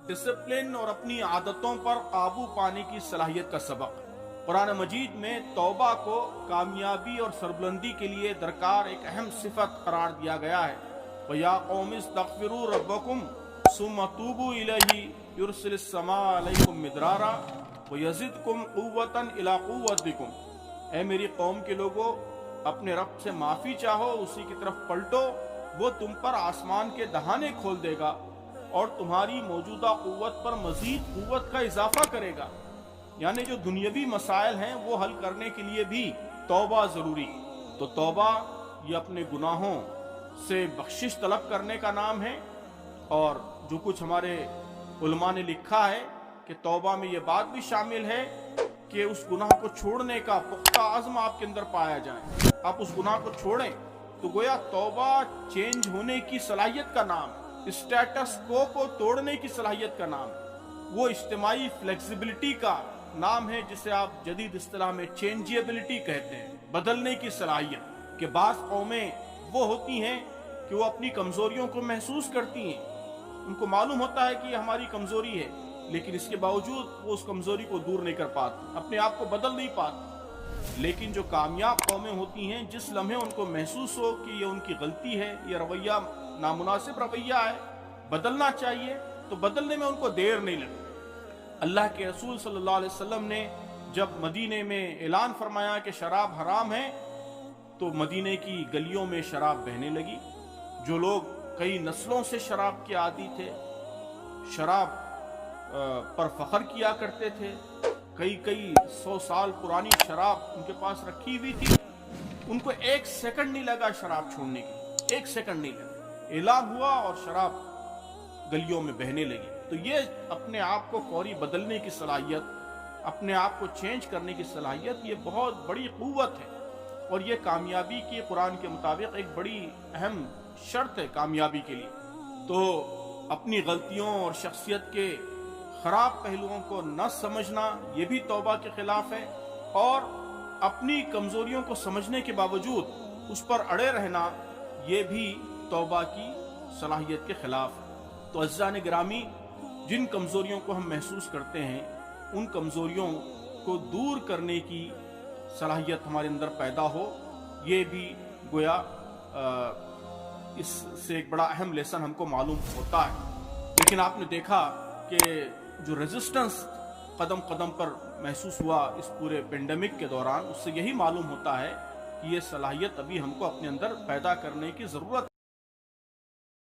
Discipline और अपनी आदतों पर काबू पाने की सलाहियत का सबक। कुरान मजीद में तौबा को कामयाबी और सरबुलंदी के लिए दरकार एक अहम सिफत करार दिया गया है। वया कौम इस्तगफिरू रब्बकुम सुम्मा तूबू इलैहि युरसिलिस समा अलैकुम मिदरारा व यज़िदकुम कुव्वतन इला कुव्वतिकुम। ऐ मेरी कौम के लोगों, अपने रब से माफी चाहो, उसी की तरफ पलटो, वो तुम पर आसमान के दहाने खोल देगा और तुम्हारी मौजूदा कुव्वत पर मजीद कुव्वत का इजाफा करेगा। यानी जो दुनियावी मसाइल हैं वो हल करने के लिए भी तौबा जरूरी। तो तौबा ये अपने गुनाहों से बख्शिश तलब करने का नाम है। और जो कुछ हमारे उलमा ने लिखा है कि तौबा में ये बात भी शामिल है कि उस गुनाह को छोड़ने का पुख्ता आज़म आपके अंदर पाया जाए। आप उस गुनाह को छोड़ें तो गोया तौबा चेंज होने की सलाहियत का नाम, स्टेटस को तोड़ने की सलाहियत का नाम, वो इज्तिमाई फ्लेक्सिबिलिटी का नाम है जिसे आप जदीद इस्तिलाह में चेंजिएबिलिटी कहते हैं, बदलने की सलाहियत। के बाज़ कौमें वो होती हैं कि वो अपनी कमज़ोरियों को महसूस करती हैं, उनको मालूम होता है कि ये हमारी कमज़ोरी है, लेकिन इसके बावजूद वो उस कमज़ोरी को दूर नहीं कर पाती, अपने आप को बदल नहीं पाती। लेकिन जो कामयाब कौमें होती हैं, जिस लम्हे उनको महसूस हो कि ये उनकी गलती है, ये रवैया नामुनासिब रवैया है, बदलना चाहिए, तो बदलने में उनको देर नहीं लगती। अल्लाह के रसूल सल्लल्लाहु अलैहि वसल्लम ने जब मदीने में ऐलान फरमाया कि शराब हराम है, तो मदीने की गलियों में शराब बहने लगी। जो लोग कई नस्लों से शराब के आदी थे, शराब पर फख्र किया करते थे, कई 100 साल पुरानी शराब उनके पास रखी हुई थी, उनको एक सेकंड नहीं लगा शराब छोड़ने की, एक सेकंड नहीं लगा। ऐलान हुआ और शराब गलियों में बहने लगी। तो ये अपने आप को फौरी बदलने की सलाहियत, अपने आप को चेंज करने की सलाहियत, ये बहुत बड़ी क़ुव्वत है और ये कामयाबी की कुरान के मुताबिक एक बड़ी अहम शर्त है कामयाबी के लिए। तो अपनी गलतियों और शख्सियत के खराब पहलुओं को न समझना ये भी तौबा के खिलाफ है, और अपनी कमजोरियों को समझने के बावजूद उस पर अड़े रहना ये भी तौबा की सलाहियत के खिलाफ है। तो अज़ीज़ान गिरामी, जिन कमजोरियों को हम महसूस करते हैं, उन कमजोरियों को दूर करने की सलाहियत हमारे अंदर पैदा हो, ये भी गोया इससे एक बड़ा अहम लेसन हमको मालूम होता है। लेकिन आपने देखा कि जो रेजिस्टेंस कदम कदम पर महसूस हुआ इस पूरे पेंडेमिक के दौरान, उससे यही मालूम होता है कि ये सलाहियत अभी हमको अपने अंदर पैदा करने की ज़रूरत